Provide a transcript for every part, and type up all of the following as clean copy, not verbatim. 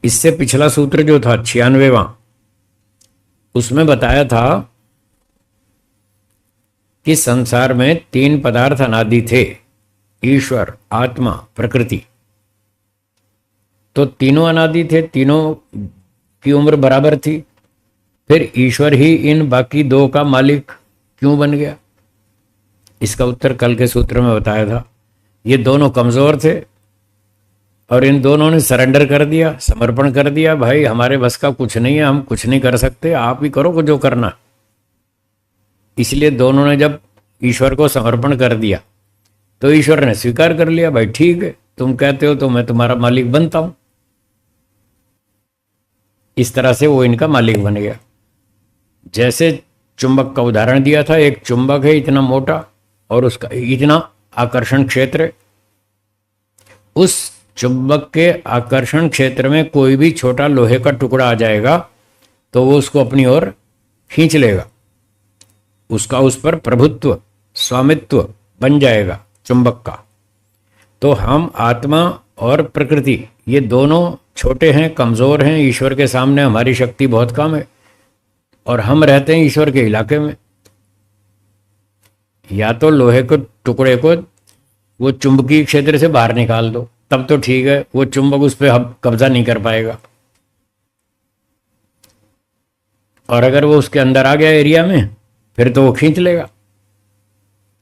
इससे पिछला सूत्र जो था 96वां, उसमें बताया था कि संसार में 3 पदार्थ अनादि थे, ईश्वर, आत्मा, प्रकृति। तो तीनों अनादि थे, तीनों की उम्र बराबर थी, फिर ईश्वर ही इन बाकी 2 का मालिक क्यों बन गया? इसका उत्तर कल के सूत्र में बताया था। ये दोनों कमजोर थे और इन दोनों ने सरेंडर कर दिया, समर्पण कर दिया, भाई हमारे बस का कुछ नहीं है, हम कुछ नहीं कर सकते, आप ही करो जो करना। इसलिए दोनों ने जब ईश्वर को समर्पण कर दिया तो ईश्वर ने स्वीकार कर लिया, भाई ठीक है, तुम कहते हो तो मैं तुम्हारा मालिक बनता हूं। इस तरह से वो इनका मालिक बन गया। जैसे चुंबक का उदाहरण दिया था, एक चुंबक है इतना मोटा और उसका इतना आकर्षण क्षेत्र है। उस चुंबक के आकर्षण क्षेत्र में कोई भी छोटा लोहे का टुकड़ा आ जाएगा तो वो उसको अपनी ओर खींच लेगा, उसका उस पर प्रभुत्व, स्वामित्व बन जाएगा चुंबक का। तो हम आत्मा और प्रकृति ये दोनों छोटे हैं, कमजोर हैं, ईश्वर के सामने हमारी शक्ति बहुत कम है और हम रहते हैं ईश्वर के इलाके में। या तो लोहे के टुकड़े को वो चुंबकीय क्षेत्र से बाहर निकाल दो, तब तो ठीक है, वो चुंबक उस पर कब्जा नहीं कर पाएगा। और अगर वो उसके अंदर आ गया एरिया में, फिर तो वो खींच लेगा।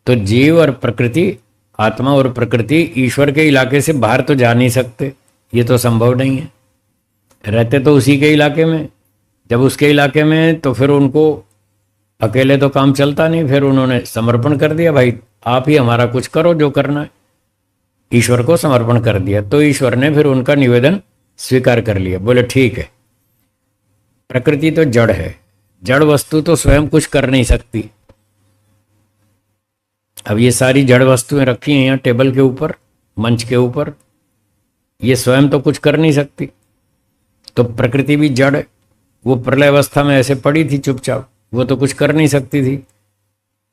तो जीव और प्रकृति, आत्मा और प्रकृति ईश्वर के इलाके से बाहर तो जा नहीं सकते, ये तो संभव नहीं है। रहते तो उसी के इलाके में, जब उसके इलाके में तो फिर उनको अकेले तो काम चलता नहीं, फिर उन्होंने समर्पण कर दिया, भाई आप ही हमारा कुछ करो जो करना है। ईश्वर को समर्पण कर दिया तो ईश्वर ने फिर उनका निवेदन स्वीकार कर लिया, बोले ठीक है। प्रकृति तो जड़ है, जड़ वस्तु तो स्वयं कुछ कर नहीं सकती। अब ये सारी जड़ वस्तुएं रखी हैं यहाँ टेबल के ऊपर, मंच के ऊपर, ये स्वयं तो कुछ कर नहीं सकती। तो प्रकृति भी जड़ है, वो प्रलय अवस्था में ऐसे पड़ी थी चुपचाप, वो तो कुछ कर नहीं सकती थी।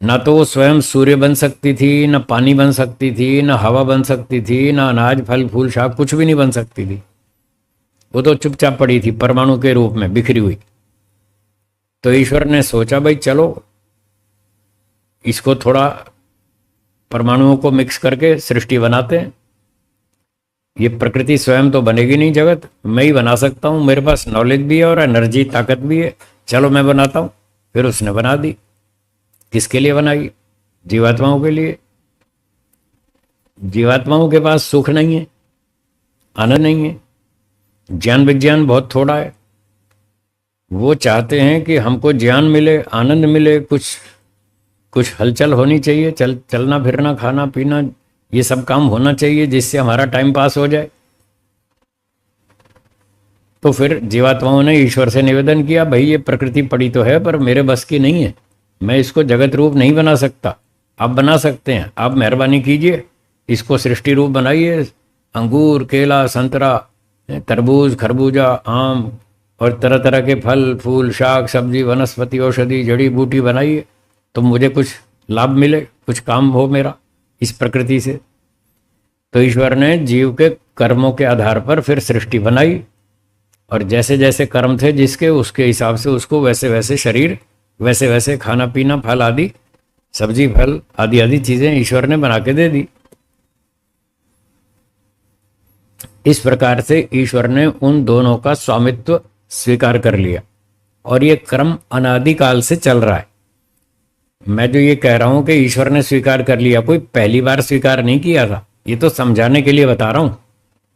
ना तो वो स्वयं सूर्य बन सकती थी, ना पानी बन सकती थी, ना हवा बन सकती थी, ना अनाज, फल, फूल, शाक, कुछ भी नहीं बन सकती थी। वो तो चुपचाप पड़ी थी परमाणु के रूप में बिखरी हुई। तो ईश्वर ने सोचा, भाई चलो इसको थोड़ा परमाणुओं को मिक्स करके सृष्टि बनाते हैं। ये प्रकृति स्वयं तो बनेगी नहीं जगत, मैं ही बना सकता हूँ, मेरे पास नॉलेज भी है और एनर्जी, ताकत भी है, चलो मैं बनाता हूँ। फिर उसने बना दी। किसके लिए बनाई? जीवात्माओं के लिए। जीवात्माओं के पास सुख नहीं है, आनंद नहीं है, ज्ञान विज्ञान बहुत थोड़ा है। वो चाहते हैं कि हमको ज्ञान मिले, आनंद मिले, कुछ हलचल होनी चाहिए, चलना फिरना, खाना पीना, ये सब काम होना चाहिए जिससे हमारा टाइम पास हो जाए। तो फिर जीवात्माओं ने ईश्वर से निवेदन किया, भाई ये प्रकृति पड़ी तो है पर मेरे बस की नहीं है, मैं इसको जगत रूप नहीं बना सकता, आप बना सकते हैं, आप मेहरबानी कीजिए, इसको सृष्टि रूप बनाइए। अंगूर, केला, संतरा, तरबूज, खरबूजा, आम और तरह तरह के फल, फूल, शाक, सब्जी, वनस्पति, औषधि, जड़ी बूटी बनाइए, तो मुझे कुछ लाभ मिले, कुछ काम हो मेरा इस प्रकृति से। तो ईश्वर ने जीव के कर्मों के आधार पर फिर सृष्टि बनाई और जैसे जैसे कर्म थे जिसके, उसके हिसाब से उसको वैसे वैसे शरीर, वैसे वैसे खाना पीना, फल आदि, सब्जी फल आदि आदि चीजें ईश्वर ने बना के दे दी। इस प्रकार से ईश्वर ने उन दोनों का स्वामित्व स्वीकार कर लिया और ये क्रम अनादिकाल से चल रहा है। मैं जो ये कह रहा हूं कि ईश्वर ने स्वीकार कर लिया, कोई पहली बार स्वीकार नहीं किया था, ये तो समझाने के लिए बता रहा हूं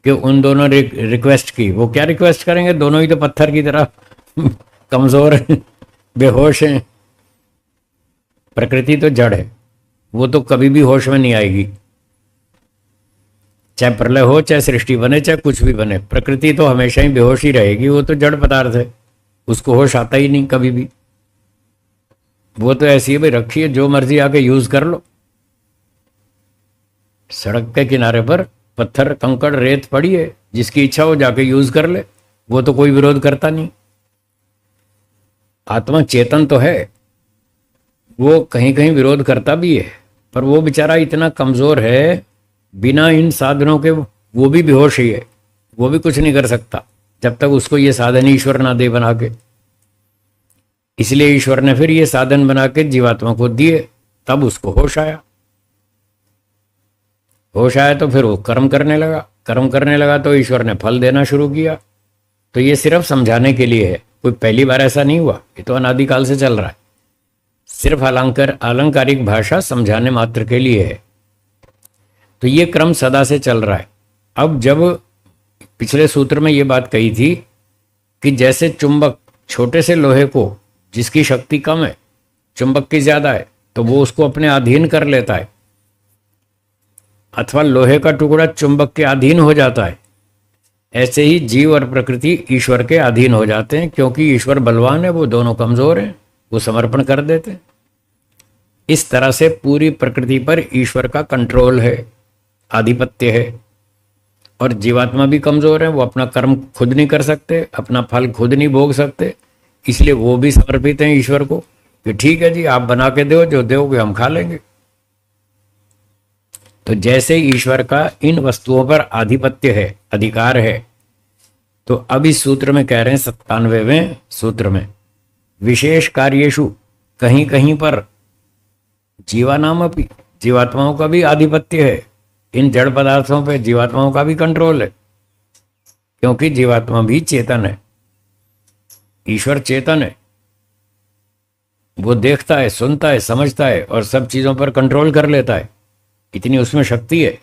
कि उन दोनों ने रिक्वेस्ट की। वो क्या रिक्वेस्ट करेंगे, दोनों ही तो पत्थर की तरह कमजोर हैं, बेहोश हैं। प्रकृति तो जड़ है, वो तो कभी भी होश में नहीं आएगी, चाहे प्रलय हो, चाहे सृष्टि बने, चाहे कुछ भी बने, प्रकृति तो हमेशा ही बेहोश ही रहेगी। वो तो जड़ पदार्थ है, उसको होश आता ही नहीं कभी भी। वो तो ऐसी है, भाई रखिए, जो मर्जी आके यूज कर लो। सड़क के किनारे पर पत्थर, कंकड़, रेत पड़ी है, जिसकी इच्छा हो जाके यूज कर ले, वो तो कोई विरोध करता नहीं। आत्मा चेतन तो है, वो कहीं कहीं विरोध करता भी है, पर वो बेचारा इतना कमजोर है, बिना इन साधनों के वो भी बेहोश ही है, वो भी कुछ नहीं कर सकता। जब तक उसको ये साधन ईश्वर ना दे बना के। इसलिए ईश्वर ने फिर ये साधन बना के जीवात्मा को दिए, तब उसको होश आया। होश आया तो फिर वो कर्म करने लगा, कर्म करने लगा तो ईश्वर ने फल देना शुरू किया। तो ये सिर्फ समझाने के लिए है, कोई पहली बार ऐसा नहीं हुआ, ये तो अनादिकाल से चल रहा है। सिर्फ अलंकारिक भाषा समझाने मात्र के लिए है। तो ये क्रम सदा से चल रहा है। अब जब पिछले सूत्र में ये बात कही थी कि जैसे चुंबक छोटे से लोहे को, जिसकी शक्ति कम है, चुंबक की ज्यादा है, तो वो उसको अपने अधीन कर लेता है, अथवा लोहे का टुकड़ा चुंबक के अधीन हो जाता है, ऐसे ही जीव और प्रकृति ईश्वर के अधीन हो जाते हैं। क्योंकि ईश्वर बलवान है, वो दोनों कमजोर हैं, वो समर्पण कर देते हैं। इस तरह से पूरी प्रकृति पर ईश्वर का कंट्रोल है, आधिपत्य है। और जीवात्मा भी कमजोर है, वो अपना कर्म खुद नहीं कर सकते, अपना फल खुद नहीं भोग सकते, इसलिए वो भी समर्पित हैं ईश्वर को कि ठीक है जी, आप बना के दो, जो दोगे हम खा लेंगे। तो जैसे ईश्वर का इन वस्तुओं पर आधिपत्य है, अधिकार है, तो अब इस सूत्र में कह रहे हैं 97वें सूत्र में, विशेष कार्येषु, कहीं कहीं पर जीवानाम अपि, जीवात्माओं का भी आधिपत्य है, इन जड़ पदार्थों पे जीवात्माओं का भी कंट्रोल है। क्योंकि जीवात्मा भी चेतन है, ईश्वर चेतन है, वो देखता है, सुनता है, समझता है और सब चीजों पर कंट्रोल कर लेता है, इतनी उसमें शक्ति है।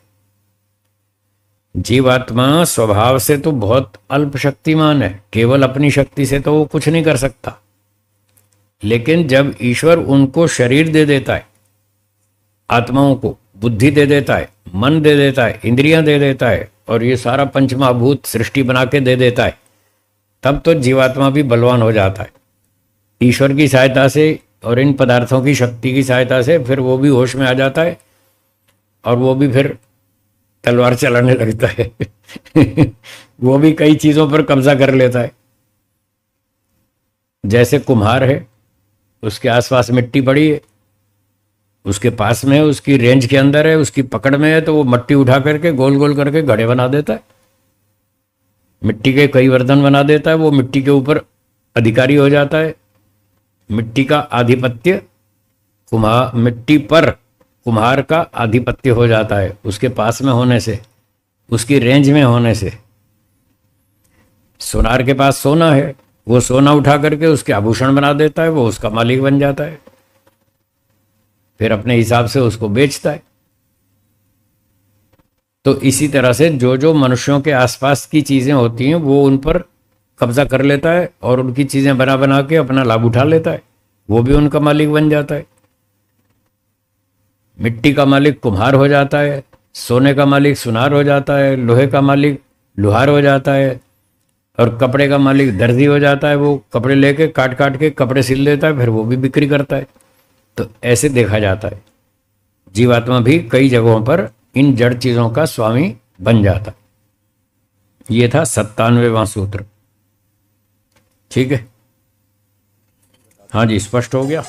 जीवात्मा स्वभाव से तो बहुत अल्प शक्तिमान है, केवल अपनी शक्ति से तो वो कुछ नहीं कर सकता। लेकिन जब ईश्वर उनको शरीर दे देता है, आत्माओं को बुद्धि दे देता है, मन दे देता है, इंद्रियां दे देता है, और ये सारा पंचमहाभूत सृष्टि बना के दे देता है, तब तो जीवात्मा भी बलवान हो जाता है। ईश्वर की सहायता से और इन पदार्थों की शक्ति की सहायता से फिर वो भी होश में आ जाता है, और वो भी फिर तलवार चलाने लगता है वो भी कई चीजों पर कब्जा कर लेता है। जैसे कुम्हार है, उसके आसपास मिट्टी पड़ी है, उसके पास में है, उसकी रेंज के अंदर है, उसकी पकड़ में है, तो वो मिट्टी उठा करके गोल गोल करके घड़े बना देता है, मिट्टी के कई बर्तन बना देता है, वो मिट्टी के ऊपर अधिकारी हो जाता है। मिट्टी का आधिपत्य मिट्टी पर कुम्हार का आधिपत्य हो जाता है, उसके पास में होने से, उसकी रेंज में होने से। सोनार के पास सोना है, वो सोना उठा करके उसके आभूषण बना देता है, वो उसका मालिक बन जाता है, फिर अपने हिसाब से उसको बेचता है। तो इसी तरह से जो जो मनुष्यों के आसपास की चीजें होती हैं वो उन पर कब्जा कर लेता है और उनकी चीजें बना बना के अपना लाभ उठा लेता है, वो भी उनका मालिक बन जाता है। मिट्टी का मालिक कुम्हार हो जाता है, सोने का मालिक सुनार हो जाता है, लोहे का मालिक लुहार हो जाता है, और कपड़े का मालिक दर्जी हो जाता है, वो कपड़े लेके काट काट के कपड़े सिल देता है, फिर वो भी बिक्री करता है। तो ऐसे देखा जाता है जीवात्मा भी कई जगहों पर इन जड़ चीजों का स्वामी बन जाता है। ये था 97वां सूत्र। ठीक है, हाँ जी, स्पष्ट हो गया।